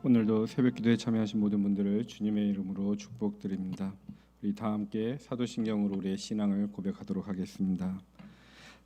오늘도 새벽 기도에 참여하신 모든 분들을 주님의 이름으로 축복드립니다. 우리 다 함께 사도신경으로 우리의 신앙을 고백하도록 하겠습니다.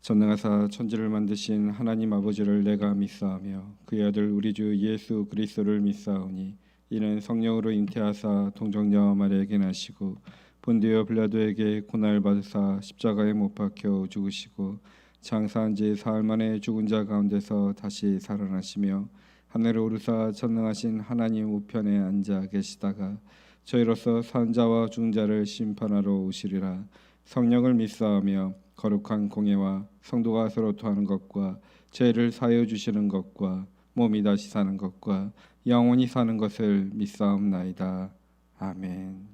전능하사 천지를 만드신 하나님 아버지를 내가 믿사오며 그의 아들 우리 주 예수 그리스도를 믿사오니 이는 성령으로 잉태하사 동정녀 마리아에게 나시고 본디오 빌라도에게 고난을 받으사 십자가에 못 박혀 죽으시고 장사한 지 사흘 만에 죽은 자 가운데서 다시 살아나시며 하늘에 오르사 전능하신 하나님 우편에 앉아 계시다가 저희로서 산 자와 죽은 자를 심판하러 오시리라. 성령을 믿사오며 거룩한 공예와 성도가 서로 토하는 것과 죄를 사하여 주시는 것과 몸이 다시 사는 것과 영원히 사는 것을 믿사옵나이다. 아멘.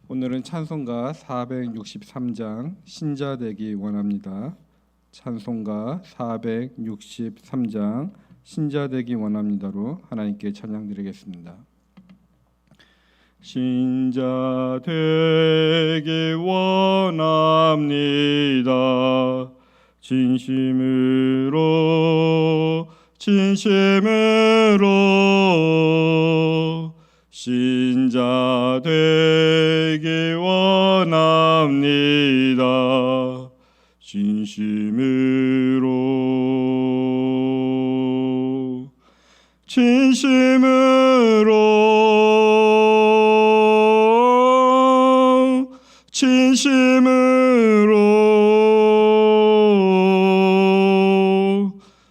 오늘은 찬송가 463장 신자 되기 원합니다. 찬송가 463장 신자 되기 원합니다로 하나님께 찬양드리겠습니다. 신자 되기 원합니다. 진심으로 신자 되기 원합니다. 진심으로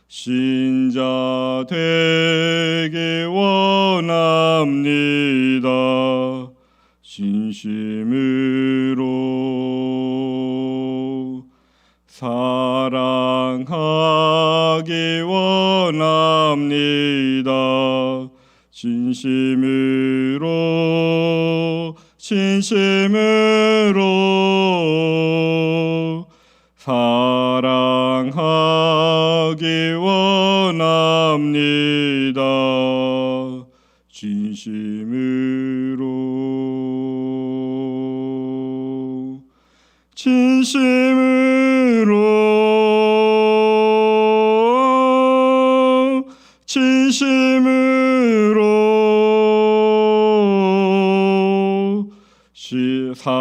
신자 되기 원합니다. 진심으로 사랑하기 원합니다. 진심으로 사랑하기 원합니다. 진심으로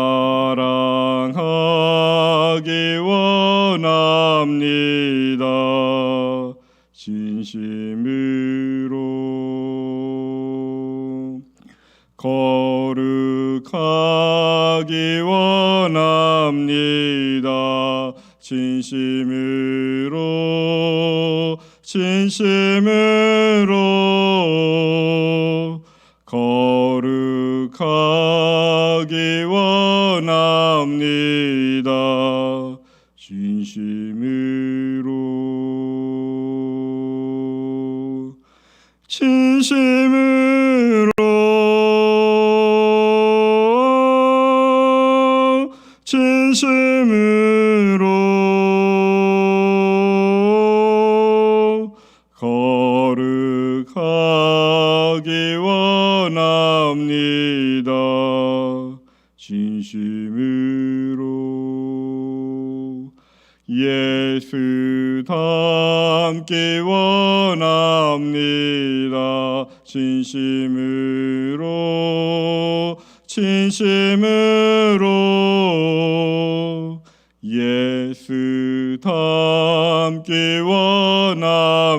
사랑하기 원합니다. 진심으로 거룩하기 원합니다. 진심으로 거룩하기 원합니다. 진심으로 거룩하기 원합니다. 진심으로 예수 닮기 원합니다. 진심으로 예수 닮기 원합니다.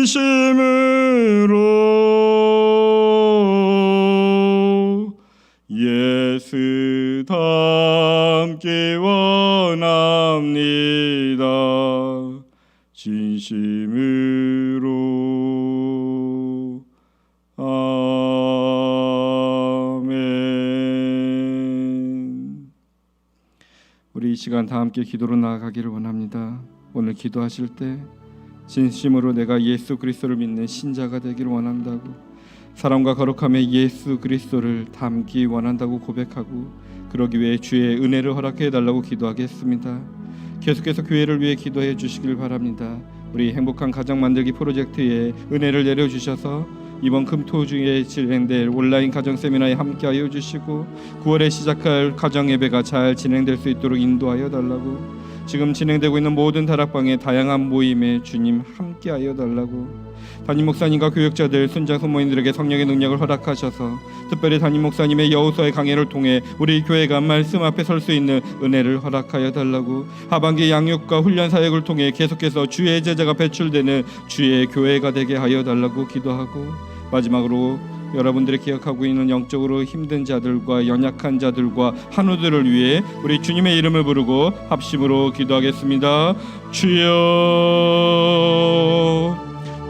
진심으로 예수 닮기 원합니다. 진심으로 아멘. 우리 이 시간 다 함께 기도로 나아가기를 원합니다. 오늘 기도하실 때 진심으로 내가 예수 그리스도를 믿는 신자가 되기를 원한다고, 사랑과 거룩함의 예수 그리스도를 닮기 원한다고 고백하고, 그러기 위해 주의 은혜를 허락해 달라고 기도하겠습니다. 계속해서 교회를 위해 기도해 주시길 바랍니다. 우리 행복한 가정 만들기 프로젝트에 은혜를 내려주셔서 이번 금토주에 진행될 온라인 가정 세미나에 함께하여 주시고 9월에 시작할 가정 예배가 잘 진행될 수 있도록 인도하여 달라고, 지금 진행되고 있는 모든 다락방의 다양한 모임에 주님 함께하여 달라고, 담임 목사님과 교육자들, 순장 선모님들에게 성령의 능력을 허락하셔서 특별히 담임 목사님의 여호수아의 강해를 통해 우리 교회가 말씀 앞에 설 수 있는 은혜를 허락하여 달라고, 하반기 양육과 훈련 사역을 통해 계속해서 주의 제자가 배출되는 주의 교회가 되게 하여 달라고 기도하고, 마지막으로 여러분들이 기억하고 있는 영적으로 힘든 자들과 연약한 자들과 한우들을 위해 우리 주님의 이름을 부르고 합심으로 기도하겠습니다. 주여,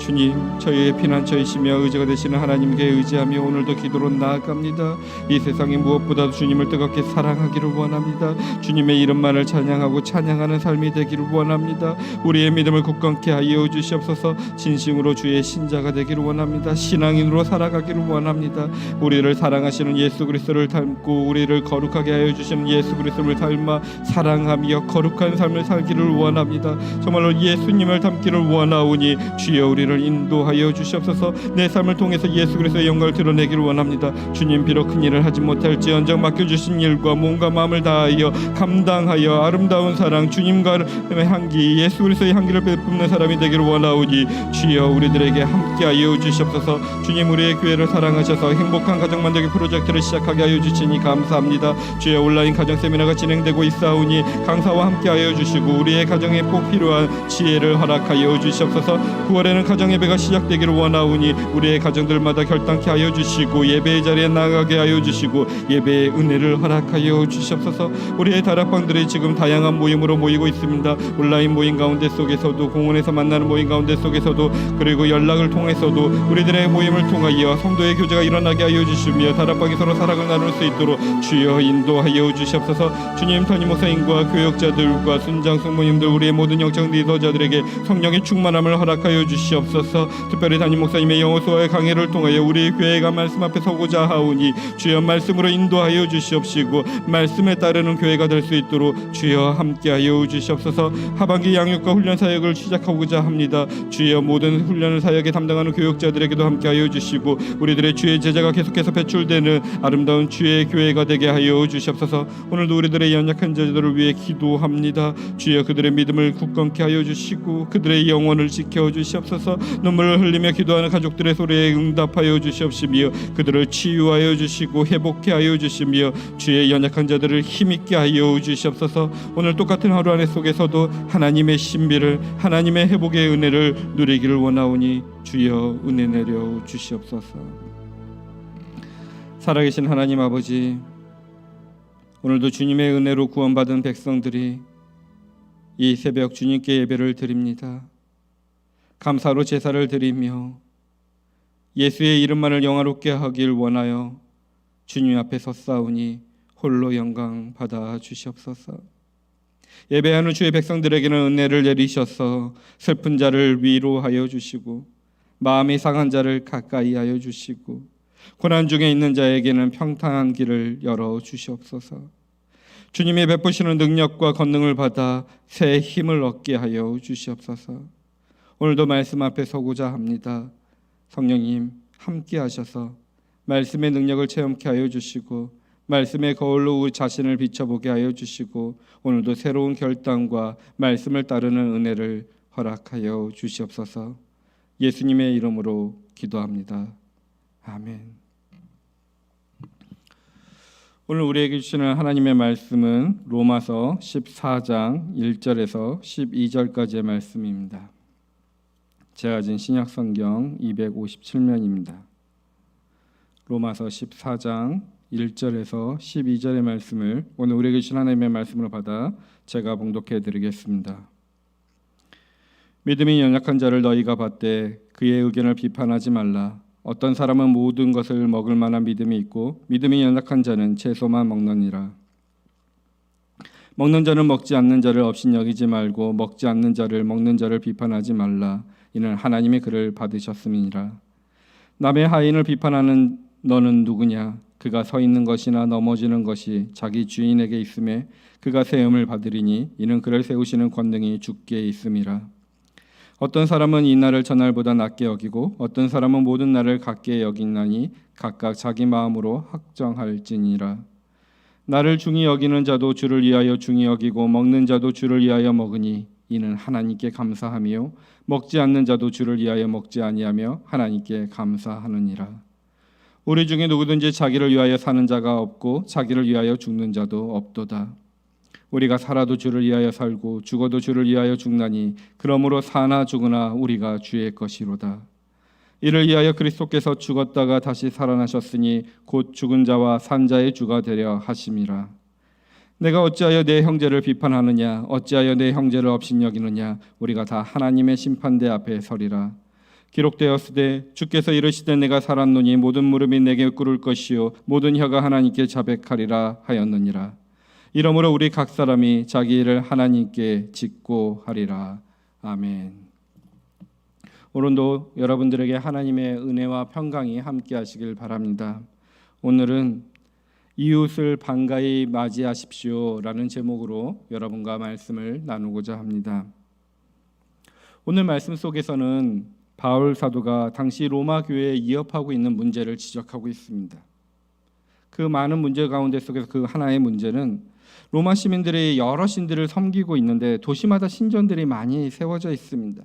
주님, 저희의 피난처이시며 의지가 되시는 하나님께 의지하며 오늘도 기도로 나아갑니다. 이 세상에 무엇보다도 주님을 뜨겁게 사랑하기를 원합니다. 주님의 이름만을 찬양하고 찬양하는 삶이 되기를 원합니다. 우리의 믿음을 굳건케 하여 주시옵소서. 진심으로 주의 신자가 되기를 원합니다. 신앙인으로 살아가기를 원합니다. 우리를 사랑하시는 예수 그리스도를 닮고 우리를 거룩하게 하여 주시는 예수 그리스도를 닮아 사랑하며 거룩한 삶을 살기를 원합니다. 정말로 예수님을 닮기를 원하오니 주여 우리를 인도하여 주시옵소서. 내 삶을 통해서 예수 그리스도의 영광을 드러내기를 원합니다. 주님, 비록 큰 일을 하지 못할지언정 맡겨주신 일과 몸과 마음을 다하여 감당하여 아름다운 사랑, 주님과의 향기, 예수 그리스도의 향기를 베푸는 사람이 되기를 원하오니 주여 우리들에게 함께하여 주시옵소서. 주님, 우리의 교회를 사랑하셔서 행복한 가정 만들기 프로젝트를 시작하게 하여 주시니 감사합니다. 주여, 온라인 가정 세미나가 진행되고 있사오니 강사와 함께하여 주시고 우리의 가정에 꼭 필요한 지혜를 허락하여 주시옵소서. 9월에는 가정 예배가 시작되기를 원하오니 우리의 가정들마다 결단케 하여 주시고 예배의 자리에 나가게 하여 주시고 예배의 은혜를 허락하여 주시옵소서. 우리의 다락방들이 지금 다양한 모임으로 모이고 있습니다. 온라인 모임 가운데 속에서도, 공원에서 만나는 모임 가운데 속에서도, 그리고 연락을 통해서도 우리들의 모임을 통하여 성도의 교제가 일어나게 하여 주시며 다락방이 서로 사랑을 나눌 수 있도록 주여 인도하여 주시옵소서. 주님, 담임 목사님과 교육자들과 순장 성모님들, 우리의 모든 영적 리더자들에게 성령의 충만함을 허락하여 주시옵소서. 특별히 담임 목사님의 여호수아의 강해를 통하여 우리 교회가 말씀 앞에 서고자 하오니 주여 말씀으로 인도하여 주시옵시고 말씀에 따르는 교회가 될 수 있도록 주여 함께하여 주시옵소서. 하반기 양육과 훈련 사역을 시작하고자 합니다. 주여 모든 훈련을 사역에 담당하는 교육자들에게도 함께하여 주시고 우리들의 주의 제자가 계속해서 배출되는 아름다운 주의 교회가 되게 하여 주시옵소서. 오늘도 우리들의 연약한 자들을 위해 기도합니다. 주여 그들의 믿음을 굳건케 하여 주시고 그들의 영혼을 지켜 주시옵소서. 눈물을 흘리며 기도하는 가족들의 소리에 응답하여 주시옵시며 그들을 치유하여 주시고 회복케 하여 주시며 주의 연약한 자들을 힘있게 하여 주시옵소서. 오늘 똑같은 하루 안에 속에서도 하나님의 신비를, 하나님의 회복의 은혜를 누리기를 원하오니 주여 은혜 내려 주시옵소서. 살아계신 하나님 아버지, 오늘도 주님의 은혜로 구원받은 백성들이 이 새벽 주님께 예배를 드립니다. 감사로 제사를 드리며 예수의 이름만을 영화롭게 하길 원하여 주님 앞에 섰사오니 홀로 영광 받아 주시옵소서. 예배하는 주의 백성들에게는 은혜를 내리셔서 슬픈 자를 위로하여 주시고 마음이 상한 자를 가까이 하여 주시고 고난 중에 있는 자에게는 평탄한 길을 열어 주시옵소서. 주님이 베푸시는 능력과 권능을 받아 새 힘을 얻게 하여 주시옵소서. 오늘도 말씀 앞에 서고자 합니다. 성령님 함께 하셔서 말씀의 능력을 체험케 하여 주시고 말씀의 거울로 우리 자신을 비춰보게 하여 주시고 오늘도 새로운 결단과 말씀을 따르는 은혜를 허락하여 주시옵소서. 예수님의 이름으로 기도합니다. 아멘. 오늘 우리에게 주시는 하나님의 말씀은 로마서 14장 1절에서 12절까지의 말씀입니다. 제가 가진 신약성경 257면입니다. 로마서 14장 1절에서 12절의 말씀을 오늘 우리에게 주신 하나님의 말씀으로 받아 제가 봉독해 드리겠습니다. 믿음이 연약한 자를 너희가 받되 그의 의견을 비판하지 말라. 어떤 사람은 모든 것을 먹을 만한 믿음이 있고 믿음이 연약한 자는 채소만 먹느니라. 먹는 자는 먹지 않는 자를 업신여기지 말고 먹지 않는 자를 먹는 자를 비판하지 말라. 이는 하나님이 그를 받으셨음이니라. 남의 하인을 비판하는 너는 누구냐? 그가 서 있는 것이나 넘어지는 것이 자기 주인에게 있음에 그가 세움을 받으리니 이는 그를 세우시는 권능이 주께 있음이라. 어떤 사람은 이 날을 전날보다 낮게 여기고 어떤 사람은 모든 날을 같게 여기나니 각각 자기 마음으로 확정할지니라. 나를 중히 여기는 자도 주를 위하여 중히 여기고 먹는 자도 주를 위하여 먹으니 이는 하나님께 감사하며 먹지 않는 자도 주를 위하여 먹지 아니하며 하나님께 감사하느니라. 우리 중에 누구든지 자기를 위하여 사는 자가 없고 자기를 위하여 죽는 자도 없도다. 우리가 살아도 주를 위하여 살고 죽어도 주를 위하여 죽나니 그러므로 사나 죽으나 우리가 주의 것이로다. 이를 위하여 그리스도께서 죽었다가 다시 살아나셨으니 곧 죽은 자와 산 자의 주가 되려 하심이라. 내가 어찌하여 내 형제를 비판하느냐? 어찌하여 내 형제를 업신여기느냐? 우리가 다 하나님의 심판대 앞에 서리라. 기록되었으되 주께서 이르시되 내가 살았노니 모든 무릎이 내게 꿇을 것이요 모든 혀가 하나님께 자백하리라 하였느니라. 이러므로 우리 각 사람이 자기 일을 하나님께 짓고 하리라. 아멘. 오늘도 여러분들에게 하나님의 은혜와 평강이 함께 하시길 바랍니다. 오늘은 이웃을 반가이 맞이하십시오라는 제목으로 여러분과 말씀을 나누고자 합니다. 오늘 말씀 속에서는 바울 사도가 당시 로마 교회에 이어하고 있는 문제를 지적하고 있습니다. 그 많은 문제 가운데 속에서 그 하나의 문제는 로마 시민들이 여러 신들을 섬기고 있는데 도시마다 신전들이 많이 세워져 있습니다.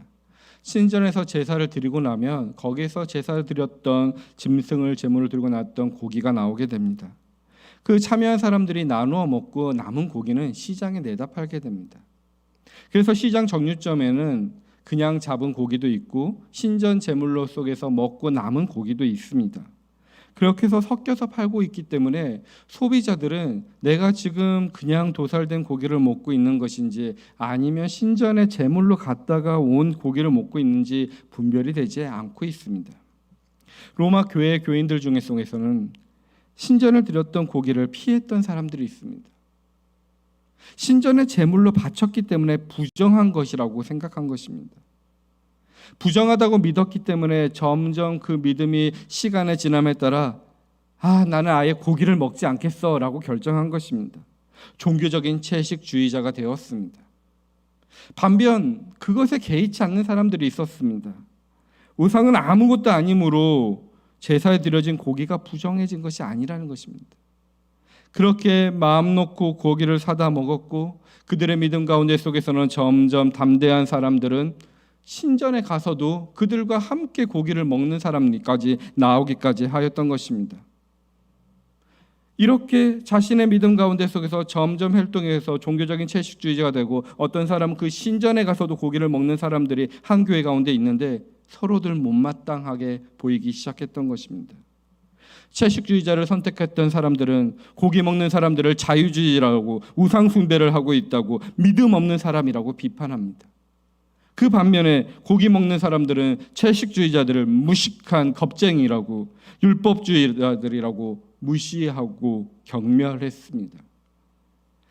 신전에서 제사를 드리고 나면 거기에서 제사를 드렸던 짐승을 제물을 들고 나왔던 고기가 나오게 됩니다. 그 참여한 사람들이 나누어 먹고 남은 고기는 시장에 내다 팔게 됩니다. 그래서 시장 정류점에는 그냥 잡은 고기도 있고 신전 제물로 속에서 먹고 남은 고기도 있습니다. 그렇게 해서 섞여서 팔고 있기 때문에 소비자들은 내가 지금 그냥 도살된 고기를 먹고 있는 것인지 아니면 신전의 제물로 갔다가 온 고기를 먹고 있는지 분별이 되지 않고 있습니다. 로마 교회 교인들 중에서는 신전을 드렸던 고기를 피했던 사람들이 있습니다. 신전의 제물로 바쳤기 때문에 부정한 것이라고 생각한 것입니다. 부정하다고 믿었기 때문에 점점 그 믿음이 시간의 지남에 따라 나는 아예 고기를 먹지 않겠어 라고 결정한 것입니다. 종교적인 채식주의자가 되었습니다. 반면 그것에 개의치 않는 사람들이 있었습니다. 우상은 아무것도 아니므로 제사에 드려진 고기가 부정해진 것이 아니라는 것입니다. 그렇게 마음 놓고 고기를 사다 먹었고 그들의 믿음 가운데 속에서는 점점 담대한 사람들은 신전에 가서도 그들과 함께 고기를 먹는 사람까지 나오기까지 하였던 것입니다. 이렇게 자신의 믿음 가운데 속에서 점점 활동해서 종교적인 채식주의자가 되고 어떤 사람은 그 신전에 가서도 고기를 먹는 사람들이 한 교회 가운데 있는데 서로들 못마땅하게 보이기 시작했던 것입니다. 채식주의자를 선택했던 사람들은 고기 먹는 사람들을 자유주의라고 우상 숭배를 하고 있다고 믿음 없는 사람이라고 비판합니다. 그 반면에 고기 먹는 사람들은 채식주의자들을 무식한 겁쟁이라고 율법주의자들이라고 무시하고 경멸했습니다.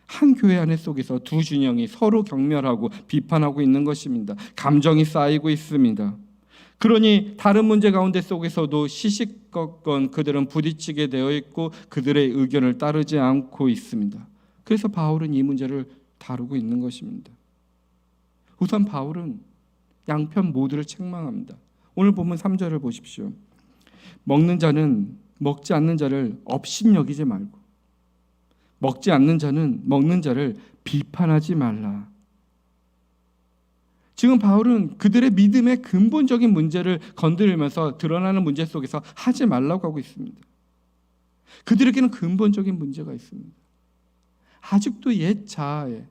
한 교회 안에 속에서 두 진영이 서로 경멸하고 비판하고 있는 것입니다. 감정이 쌓이고 있습니다. 그러니 다른 문제 가운데 속에서도 시시겁건 그들은 부딪히게 되어 있고 그들의 의견을 따르지 않고 있습니다. 그래서 바울은 이 문제를 다루고 있는 것입니다. 우선 바울은 양편 모두를 책망합니다. 오늘 본문 3절을 보십시오. 먹는 자는 먹지 않는 자를 업신여기지 말고 먹지 않는 자는 먹는 자를 비판하지 말라. 지금 바울은 그들의 믿음의 근본적인 문제를 건드리면서 드러나는 문제 속에서 하지 말라고 하고 있습니다. 그들에게는 근본적인 문제가 있습니다. 아직도 옛 자아에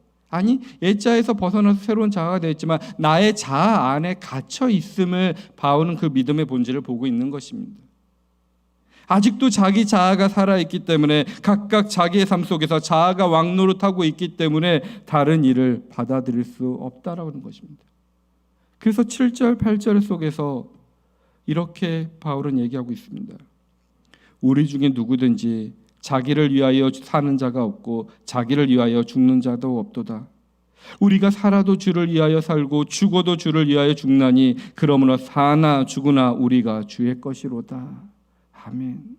옛 자에서 벗어나서 새로운 자아가 되었지만 나의 자아 안에 갇혀 있음을 바울은 그 믿음의 본질을 보고 있는 것입니다. 아직도 자기 자아가 살아있기 때문에 각각 자기의 삶 속에서 자아가 왕노릇하고 있기 때문에 다른 일을 받아들일 수 없다라는 것입니다. 그래서 7절, 8절 속에서 이렇게 바울은 얘기하고 있습니다. 우리 중에 누구든지 자기를 위하여 사는 자가 없고 자기를 위하여 죽는 자도 없도다. 우리가 살아도 주를 위하여 살고 죽어도 주를 위하여 죽나니 그러므로 사나 죽으나 우리가 주의 것이로다. 아멘.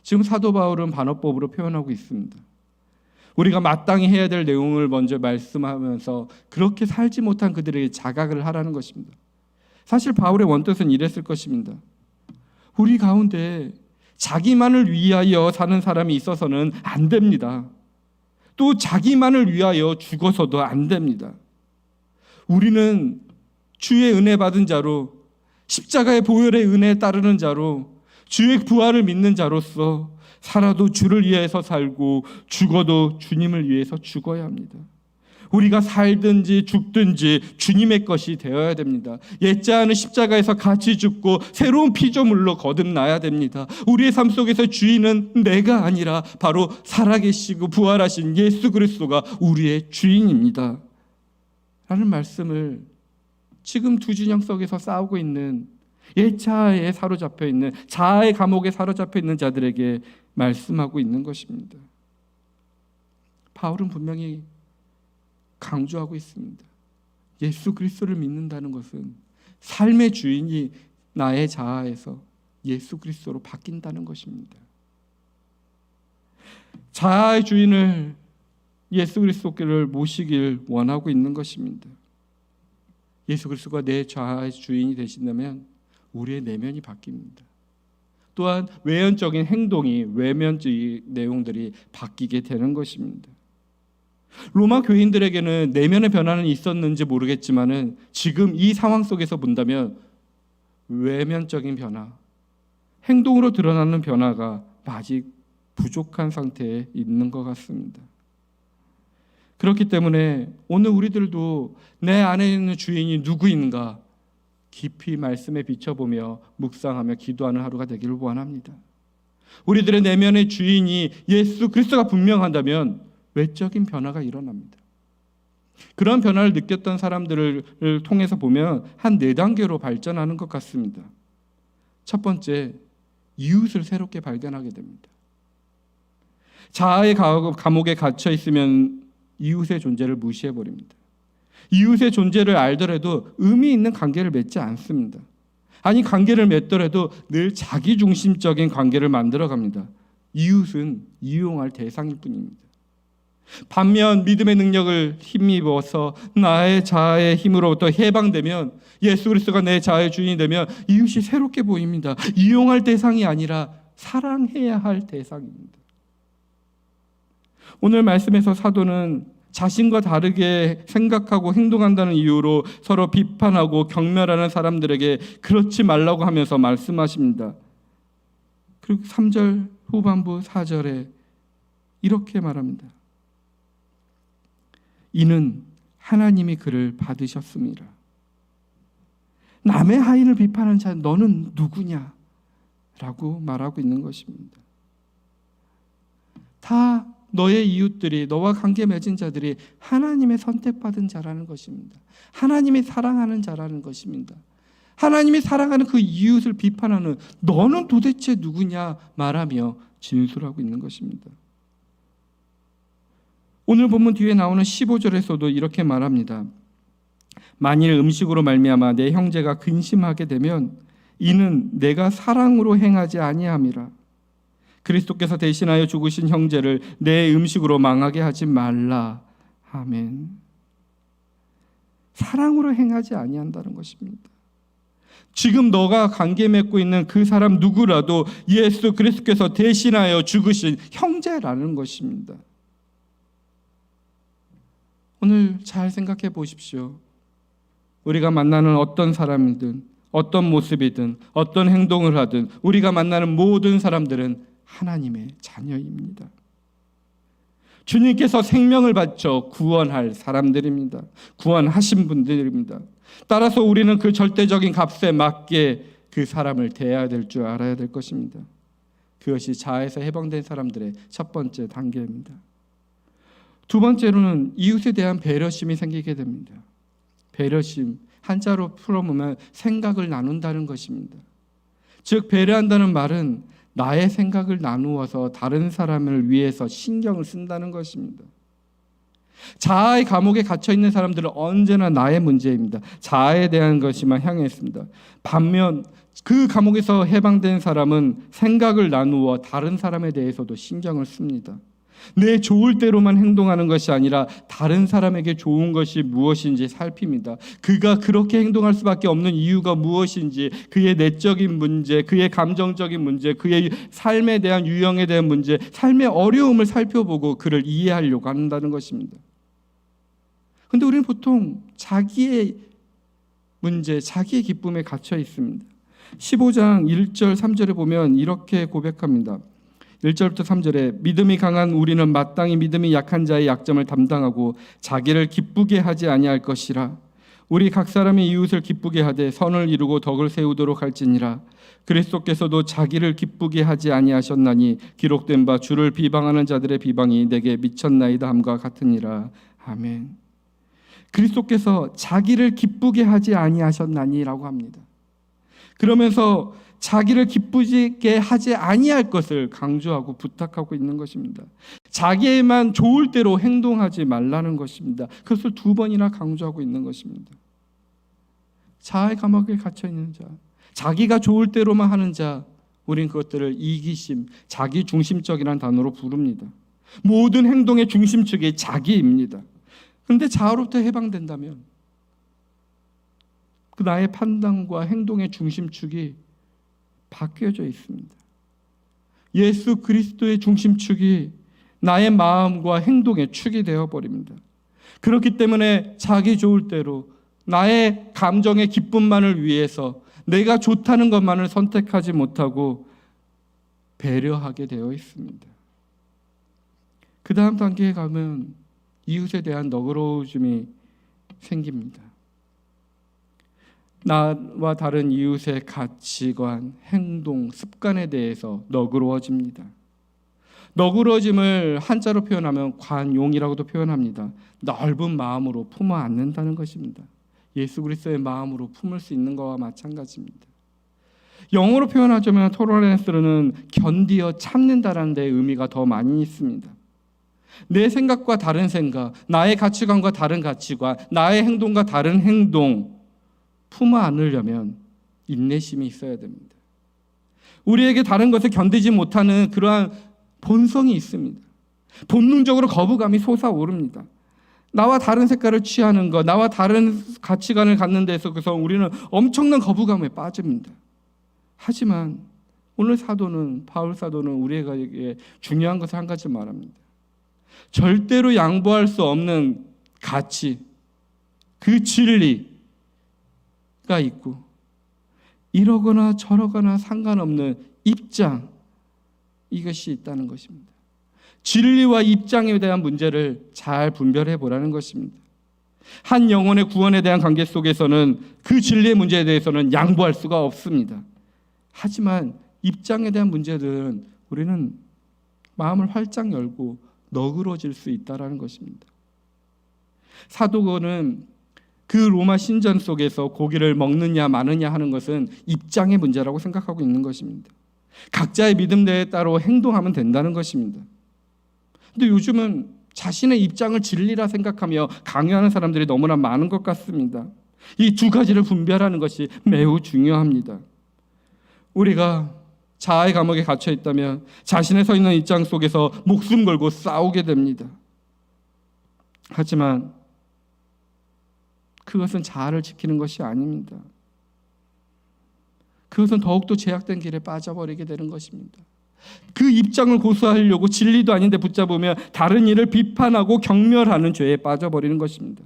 지금 사도 바울은 반어법으로 표현하고 있습니다. 우리가 마땅히 해야 될 내용을 먼저 말씀하면서 그렇게 살지 못한 그들에게 자각을 하라는 것입니다. 사실 바울의 원뜻은 이랬을 것입니다. 우리 가운데 자기만을 위하여 사는 사람이 있어서는 안 됩니다. 또 자기만을 위하여 죽어서도 안 됩니다. 우리는 주의 은혜 받은 자로, 십자가의 보혈의 은혜에 따르는 자로, 주의 부활을 믿는 자로서 살아도 주를 위해서 살고 죽어도 주님을 위해서 죽어야 합니다. 우리가 살든지 죽든지 주님의 것이 되어야 됩니다. 옛자는 십자가에서 같이 죽고 새로운 피조물로 거듭나야 됩니다. 우리의 삶 속에서 주인은 내가 아니라 바로 살아계시고 부활하신 예수 그리스도가 우리의 주인입니다 라는 말씀을 지금 두 진영 속에서 싸우고 있는, 옛자에 사로잡혀 있는, 자아의 감옥에 사로잡혀 있는 자들에게 말씀하고 있는 것입니다. 바울은 분명히 강조하고 있습니다. 예수 그리스도를 믿는다는 것은 삶의 주인이 나의 자아에서 예수 그리스도로 바뀐다는 것입니다. 자아의 주인을 예수 그리스도를 모시길 원하고 있는 것입니다. 예수 그리스도가 내 자아의 주인이 되신다면 우리의 내면이 바뀝니다. 또한 외연적인 행동이, 외면적인 내용들이 바뀌게 되는 것입니다. 로마 교인들에게는 내면의 변화는 있었는지 모르겠지만은 지금 이 상황 속에서 본다면 외면적인 변화, 행동으로 드러나는 변화가 아직 부족한 상태에 있는 것 같습니다. 그렇기 때문에 오늘 우리들도 내 안에 있는 주인이 누구인가 깊이 말씀에 비춰보며 묵상하며 기도하는 하루가 되기를 원합니다. 우리들의 내면의 주인이 예수 그리스도가 분명한다면 외적인 변화가 일어납니다. 그런 변화를 느꼈던 사람들을 통해서 보면 한 4단계로 발전하는 것 같습니다. 첫 번째, 이웃을 새롭게 발견하게 됩니다. 자아의 감옥에 갇혀 있으면 이웃의 존재를 무시해버립니다. 이웃의 존재를 알더라도 의미 있는 관계를 맺지 않습니다. 아니, 관계를 맺더라도 늘 자기중심적인 관계를 만들어갑니다. 이웃은 이용할 대상일 뿐입니다. 반면 믿음의 능력을 힘입어서 나의 자아의 힘으로부터 해방되면, 예수 그리스도가 내 자아의 주인이 되면 이웃이 새롭게 보입니다. 이용할 대상이 아니라 사랑해야 할 대상입니다. 오늘 말씀에서 사도는 자신과 다르게 생각하고 행동한다는 이유로 서로 비판하고 경멸하는 사람들에게 그렇지 말라고 하면서 말씀하십니다. 그리고 3절 후반부 4절에 이렇게 말합니다. 이는 하나님이 그를 받으셨습니다. 남의 하인을 비판하는 자, 너는 누구냐? 라고 말하고 있는 것입니다. 다 너의 이웃들이, 너와 관계 맺은 자들이 하나님의 선택받은 자라는 것입니다. 하나님이 사랑하는 자라는 것입니다. 하나님이 사랑하는 그 이웃을 비판하는 너는 도대체 누구냐 말하며 진술하고 있는 것입니다. 오늘 본문 뒤에 나오는 15절에서도 이렇게 말합니다. 만일 음식으로 말미암아 내 형제가 근심하게 되면 이는 내가 사랑으로 행하지 아니함이라. 그리스도께서 대신하여 죽으신 형제를 내 음식으로 망하게 하지 말라. 아멘. 사랑으로 행하지 아니한다는 것입니다. 지금 너가 관계 맺고 있는 그 사람 누구라도 예수 그리스도께서 대신하여 죽으신 형제라는 것입니다. 오늘 잘 생각해 보십시오. 우리가 만나는 어떤 사람이든 어떤 모습이든 어떤 행동을 하든 우리가 만나는 모든 사람들은 하나님의 자녀입니다. 주님께서 생명을 바쳐 구원할 사람들입니다. 구원하신 분들입니다. 따라서 우리는 그 절대적인 값에 맞게 그 사람을 대해야 될 줄 알아야 될 것입니다. 그것이 자아에서 해방된 사람들의 첫 번째 단계입니다. 두 번째로는 이웃에 대한 배려심이 생기게 됩니다. 배려심, 한자로 풀어보면 생각을 나눈다는 것입니다. 즉 배려한다는 말은 나의 생각을 나누어서 다른 사람을 위해서 신경을 쓴다는 것입니다. 자아의 감옥에 갇혀있는 사람들은 언제나 나의 문제입니다. 자아에 대한 것이만 향해 있습니다. 반면 그 감옥에서 해방된 사람은 생각을 나누어 다른 사람에 대해서도 신경을 씁니다. 내 좋을 대로만 행동하는 것이 아니라 다른 사람에게 좋은 것이 무엇인지 살핍니다. 그가 그렇게 행동할 수밖에 없는 이유가 무엇인지, 그의 내적인 문제, 그의 감정적인 문제, 그의 삶에 대한 유형에 대한 문제, 삶의 어려움을 살펴보고 그를 이해하려고 한다는 것입니다. 그런데 우리는 보통 자기의 문제, 자기의 기쁨에 갇혀 있습니다. 15장 1절 3절에 보면 이렇게 고백합니다. 1절부터 3절에 믿음이 강한 우리는 마땅히 믿음이 약한 자의 약점을 담당하고 자기를 기쁘게 하지 아니할 것이라. 우리 각 사람이 이웃을 기쁘게 하되 선을 이루고 덕을 세우도록 할지니라. 그리스도께서도 자기를 기쁘게 하지 아니하셨나니 기록된 바 주를 비방하는 자들의 비방이 내게 미쳤나이다 함과 같으니라. 아멘. 그리스도께서 자기를 기쁘게 하지 아니하셨나니라고 합니다. 그러면서 자기를 기쁘게 하지 아니할 것을 강조하고 부탁하고 있는 것입니다. 자기에만 좋을 대로 행동하지 말라는 것입니다. 그것을 2번이나 강조하고 있는 것입니다. 자아의 감옥에 갇혀 있는 자, 자기가 좋을 대로만 하는 자, 우린 그것들을 이기심, 자기 중심적이라는 단어로 부릅니다. 모든 행동의 중심축이 자기입니다. 그런데 자아로부터 해방된다면 그 나의 판단과 행동의 중심축이 바뀌어져 있습니다. 예수 그리스도의 중심축이 나의 마음과 행동의 축이 되어버립니다. 그렇기 때문에 자기 좋을 대로 나의 감정의 기쁨만을 위해서 내가 좋다는 것만을 선택하지 못하고 배려하게 되어 있습니다. 그 다음 단계에 가면 이웃에 대한 너그러움이 생깁니다. 나와 다른 이웃의 가치관, 행동, 습관에 대해서 너그러워집니다. 너그러짐을 한자로 표현하면 관용이라고도 표현합니다. 넓은 마음으로 품어 안는다는 것입니다. 예수 그리스도의 마음으로 품을 수 있는 것과 마찬가지입니다. 영어로 표현하자면 토러런스는 견디어 참는다라는 데 의미가 더 많이 있습니다. 내 생각과 다른 생각, 나의 가치관과 다른 가치관, 나의 행동과 다른 행동 품어 안으려면 인내심이 있어야 됩니다. 우리에게 다른 것을 견디지 못하는 그러한 본성이 있습니다. 본능적으로 거부감이 솟아오릅니다. 나와 다른 색깔을 취하는 것, 나와 다른 가치관을 갖는 데서 우리는 엄청난 거부감에 빠집니다. 하지만 오늘 사도는, 바울 사도는 우리에게 중요한 것을 한 가지 말합니다. 절대로 양보할 수 없는 가치, 그 진리가 있고 이러거나 저러거나 상관없는 입장, 이것이 있다는 것입니다. 진리와 입장에 대한 문제를 잘 분별해 보라는 것입니다. 한 영혼의 구원에 대한 관계 속에서는 그 진리의 문제에 대해서는 양보할 수가 없습니다. 하지만 입장에 대한 문제들은 우리는 마음을 활짝 열고 너그러질 수 있다는 것입니다. 사도는 그 로마 신전 속에서 고기를 먹느냐 마느냐 하는 것은 입장의 문제라고 생각하고 있는 것입니다. 각자의 믿음대에 따라 행동하면 된다는 것입니다. 근데 요즘은 자신의 입장을 진리라 생각하며 강요하는 사람들이 너무나 많은 것 같습니다. 이 2가지를 분별하는 것이 매우 중요합니다. 우리가 자아의 감옥에 갇혀 있다면 자신의 서 있는 입장 속에서 목숨 걸고 싸우게 됩니다. 하지만 그것은 자아를 지키는 것이 아닙니다. 그것은 더욱더 제약된 길에 빠져버리게 되는 것입니다. 그 입장을 고수하려고 진리도 아닌데 붙잡으면 다른 이를 비판하고 경멸하는 죄에 빠져버리는 것입니다.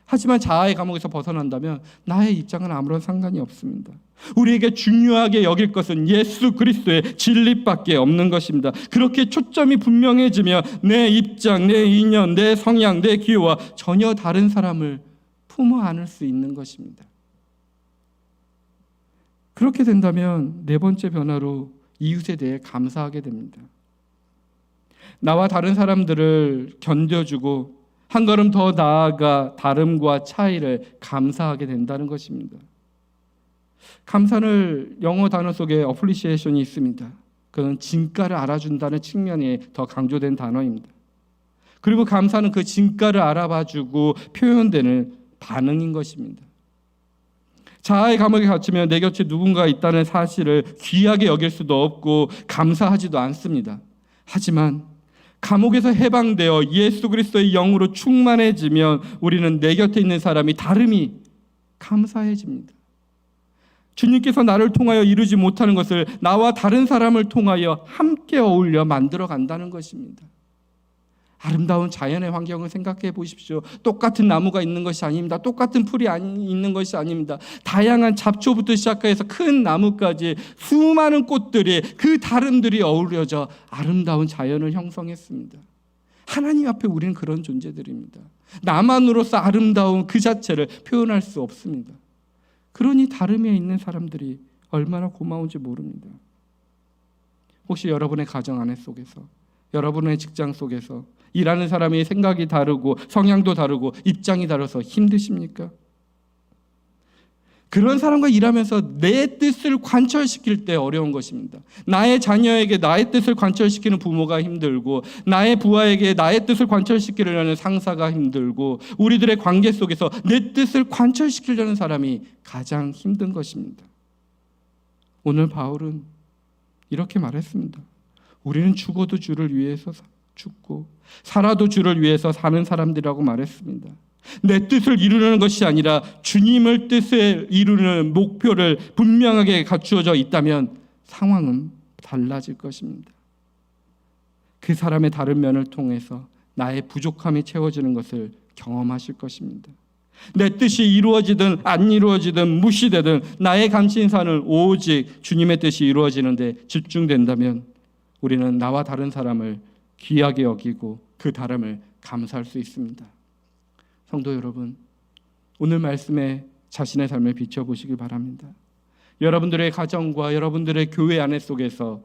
하지만 자아의 감옥에서 벗어난다면 나의 입장은 아무런 상관이 없습니다. 우리에게 중요하게 여길 것은 예수 그리스도의 진리밖에 없는 것입니다. 그렇게 초점이 분명해지며 내 입장, 내 인연, 내 성향, 내 기호와 전혀 다른 사람을 품어 안을 수 있는 것입니다. 그렇게 된다면 4번째 변화로 이웃에 대해 감사하게 됩니다. 나와 다른 사람들을 견뎌주고 한 걸음 더 나아가 다름과 차이를 감사하게 된다는 것입니다. 감사는 영어 단어 속에 appreciation이 있습니다. 그건 진가를 알아준다는 측면이 더 강조된 단어입니다. 그리고 감사는 그 진가를 알아봐주고 표현되는 반응인 것입니다. 자아의 감옥에 갇히면 내 곁에 누군가 있다는 사실을 귀하게 여길 수도 없고 감사하지도 않습니다. 하지만 감옥에서 해방되어 예수 그리스도의 영으로 충만해지면 우리는 내 곁에 있는 사람이 다름이 감사해집니다. 주님께서 나를 통하여 이루지 못하는 것을 나와 다른 사람을 통하여 함께 어울려 만들어 간다는 것입니다. 아름다운 자연의 환경을 생각해 보십시오. 똑같은 나무가 있는 것이 아닙니다. 똑같은 풀이 있는 것이 아닙니다. 다양한 잡초부터 시작해서 큰 나무까지 수많은 꽃들이, 그 다름들이 어우러져 아름다운 자연을 형성했습니다. 하나님 앞에 우리는 그런 존재들입니다. 나만으로서 아름다운 그 자체를 표현할 수 없습니다. 그러니 다름에 있는 사람들이 얼마나 고마운지 모릅니다. 혹시 여러분의 가정 안에 속에서, 여러분의 직장 속에서 일하는 사람이 생각이 다르고 성향도 다르고 입장이 다르서 힘드십니까? 그런 사람과 일하면서 내 뜻을 관철시킬 때 어려운 것입니다. 나의 자녀에게 나의 뜻을 관철시키는 부모가 힘들고, 나의 부하에게 나의 뜻을 관철시키려는 상사가 힘들고, 우리들의 관계 속에서 내 뜻을 관철시키려는 사람이 가장 힘든 것입니다. 오늘 바울은 이렇게 말했습니다. 우리는 죽어도 주를 위해서 죽고 살아도 주를 위해서 사는 사람들이라고 말했습니다. 내 뜻을 이루는 것이 아니라 주님의 뜻을 이루는 목표를 분명하게 갖추어져 있다면 상황은 달라질 것입니다. 그 사람의 다른 면을 통해서 나의 부족함이 채워지는 것을 경험하실 것입니다. 내 뜻이 이루어지든 안 이루어지든 무시되든 나의 감신사는 오직 주님의 뜻이 이루어지는 데 집중된다면 우리는 나와 다른 사람을 귀하게 여기고 그 다름을 감사할 수 있습니다. 성도 여러분, 오늘 말씀에 자신의 삶을 비춰보시기 바랍니다. 여러분들의 가정과 여러분들의 교회 안에 속에서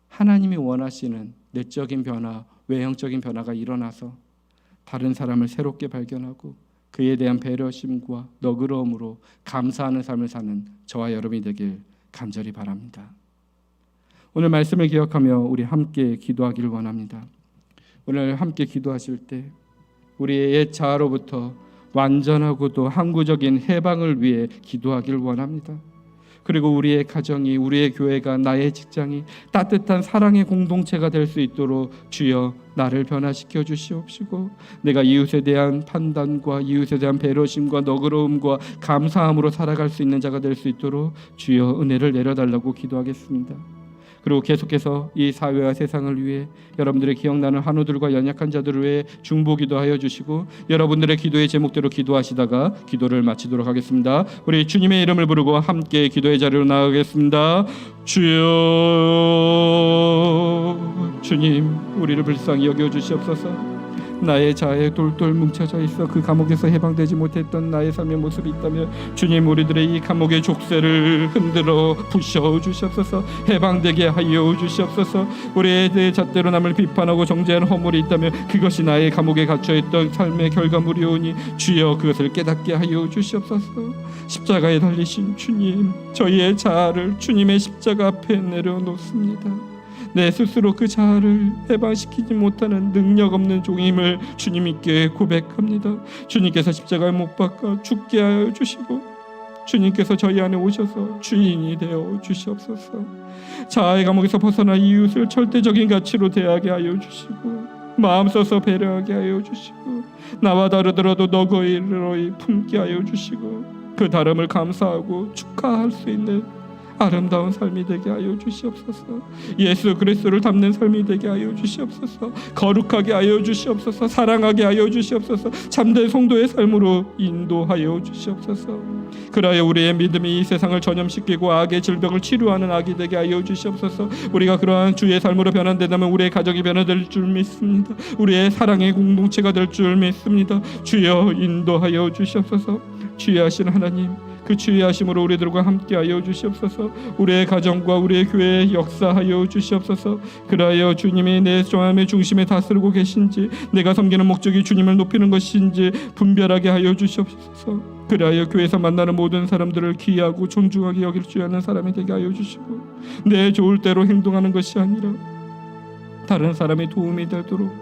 하나님이 원하시는 내적인 변화, 외형적인 변화가 일어나서 다른 사람을 새롭게 발견하고 그에 대한 배려심과 너그러움으로 감사하는 삶을 사는 저와 여러분이 되길 간절히 바랍니다. 오늘 말씀을 기억하며 우리 함께 기도하기를 원합니다. 오늘 함께 기도하실 때 우리의 옛 자아로부터 완전하고도 항구적인 해방을 위해 기도하기를 원합니다. 그리고 우리의 가정이, 우리의 교회가, 나의 직장이 따뜻한 사랑의 공동체가 될 수 있도록 주여 나를 변화시켜 주시옵시고, 내가 이웃에 대한 판단과 이웃에 대한 배려심과 너그러움과 감사함으로 살아갈 수 있는 자가 될 수 있도록 주여 은혜를 내려달라고 기도하겠습니다. 그리고 계속해서 이 사회와 세상을 위해 여러분들의 기억나는 한우들과 연약한 자들을 위해 중보기도 하여 주시고, 여러분들의 기도의 제목대로 기도하시다가 기도를 마치도록 하겠습니다. 우리 주님의 이름을 부르고 함께 기도의 자리로 나아가겠습니다. 주여, 주님 우리를 불쌍히 여겨 주시옵소서. 나의 자아에 돌돌 뭉쳐져 있어 그 감옥에서 해방되지 못했던 나의 삶의 모습이 있다면 주님 우리들의 이 감옥의 족쇄를 흔들어 부셔 주시옵소서. 해방되게 하여 주시옵소서. 우리에 대해 잣대로 남을 비판하고 정죄하는 허물이 있다면 그것이 나의 감옥에 갇혀있던 삶의 결과물이오니 주여 그것을 깨닫게 하여 주시옵소서. 십자가에 달리신 주님, 저희의 자아를 주님의 십자가 앞에 내려놓습니다. 내 스스로 그 자아를 해방시키지 못하는 능력 없는 종임을 주님께 고백합니다. 주님께서 십자가에 못 박아 죽게 하여 주시고 주님께서 저희 안에 오셔서 주인이 되어 주시옵소서. 자아의 감옥에서 벗어나 이웃을 절대적인 가치로 대하게 하여 주시고 마음 써서 배려하게 하여 주시고 나와 다르더라도 너그러이 품게 하여 주시고 그 다름을 감사하고 축하할 수 있는 아름다운 삶이 되게 하여 주시옵소서. 예수 그리스도를 닮는 삶이 되게 하여 주시옵소서. 거룩하게 하여 주시옵소서. 사랑하게 하여 주시옵소서. 참된 성도의 삶으로 인도하여 주시옵소서. 그러하여 우리의 믿음이 이 세상을 전염시키고 악의 질병을 치료하는 악이 되게 하여 주시옵소서. 우리가 그러한 주의 삶으로 변환된다면 우리의 가정이 변화될 줄 믿습니다. 우리의 사랑의 공동체가 될 줄 믿습니다. 주여 인도하여 주시옵소서. 주의하신 하나님, 그 주의하심으로 우리들과 함께하여 주시옵소서. 우리의 가정과 우리의 교회에 역사하여 주시옵소서. 그라하여 주님이 내 마음의 중심에 다스리고 계신지, 내가 섬기는 목적이 주님을 높이는 것인지 분별하게 하여 주시옵소서. 그라하여 교회에서 만나는 모든 사람들을 귀하고 존중하게 여길 줄 아는 사람이 되게 하여 주시고, 내 좋을 대로 행동하는 것이 아니라 다른 사람의 도움이 되도록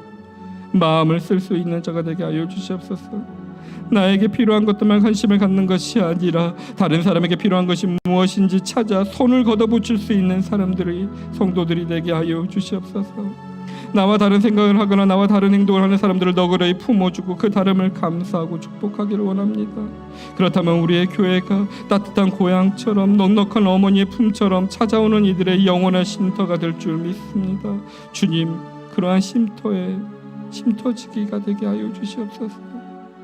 마음을 쓸 수 있는 자가 되게 하여 주시옵소서. 나에게 필요한 것들만 관심을 갖는 것이 아니라 다른 사람에게 필요한 것이 무엇인지 찾아 손을 걷어붙일 수 있는 사람들이, 성도들이 되게 하여 주시옵소서. 나와 다른 생각을 하거나 나와 다른 행동을 하는 사람들을 너그러이 품어주고 그 다름을 감사하고 축복하기를 원합니다. 그렇다면 우리의 교회가 따뜻한 고향처럼 넉넉한 어머니의 품처럼 찾아오는 이들의 영원한 쉼터가 될 줄 믿습니다. 주님, 그러한 쉼터지기가 되게 하여 주시옵소서.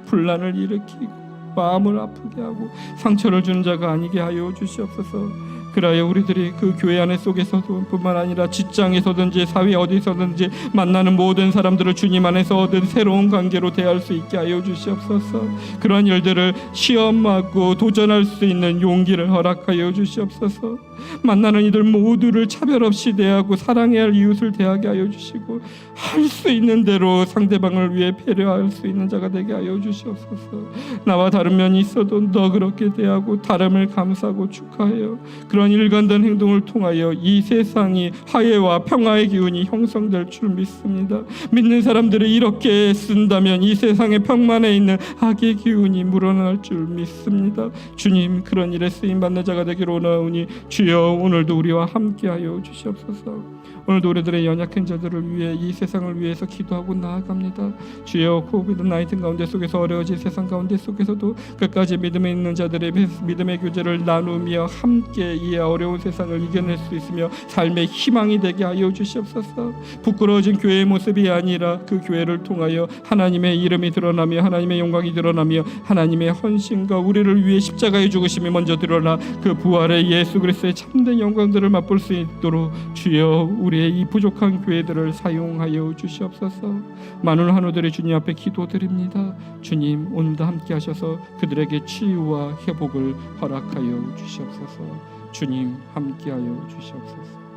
분란을 일으키고 마음을 아프게 하고 상처를 주는 자가 아니게 하여 주시옵소서. 그라여 우리들이 그 교회 안에 속에서도 뿐만 아니라 직장에서든지 사회 어디서든지 만나는 모든 사람들을 주님 안에서 얻은 새로운 관계로 대할 수 있게 하여 주시옵소서. 그러한 일들을 시험하고 도전할 수 있는 용기를 허락하여 주시옵소서. 만나는 이들 모두를 차별 없이 대하고 사랑해야 할 이웃을 대하게 하여 주시고 할 수 있는 대로 상대방을 위해 배려할 수 있는 자가 되게 하여 주시옵소서. 나와 다른 면이 있어도 너그럽게 대하고 다름을 감사하고 축하하여 그런 일관된 행동을 통하여 이 세상이 화해와 평화의 기운이 형성될 줄 믿습니다. 믿는 사람들이 이렇게 쓴다면 이 세상의 평만에 있는 악의 기운이 물러날 줄 믿습니다. 주님, 그런 일에 쓰임받는 자가 되기를 원하오니 주여 오늘도 우리와 함께하여 주시옵소서. 오늘도 우리들의 연약한 자들을 위해 이 세상을 위해서 기도하고 나아갑니다. 주여 코비드-19 가운데 속에서 어려워진 세상 가운데 속에서도 끝까지 믿음에 있는 자들의 믿음의 교제를 나누며 함께 이 어려운 세상을 이겨낼 수 있으며 삶의 희망이 되게 하여 주시옵소서. 부끄러워진 교회의 모습이 아니라 그 교회를 통하여 하나님의 이름이 드러나며 하나님의 영광이 드러나며 하나님의 헌신과 우리를 위해 십자가의 죽으심이 먼저 드러나 그 부활의 예수 그리스도의 참된 영광들을 맛볼 수 있도록 주여 우리의 이 부족한 교회들을 사용하여 주시옵소서. 많은 환우들의 주님 앞에 기도드립니다. 주님, 오늘도 함께 하셔서 그들에게 치유와 회복을 허락하여 주시옵소서. 주님, 함께 하여 주시옵소서.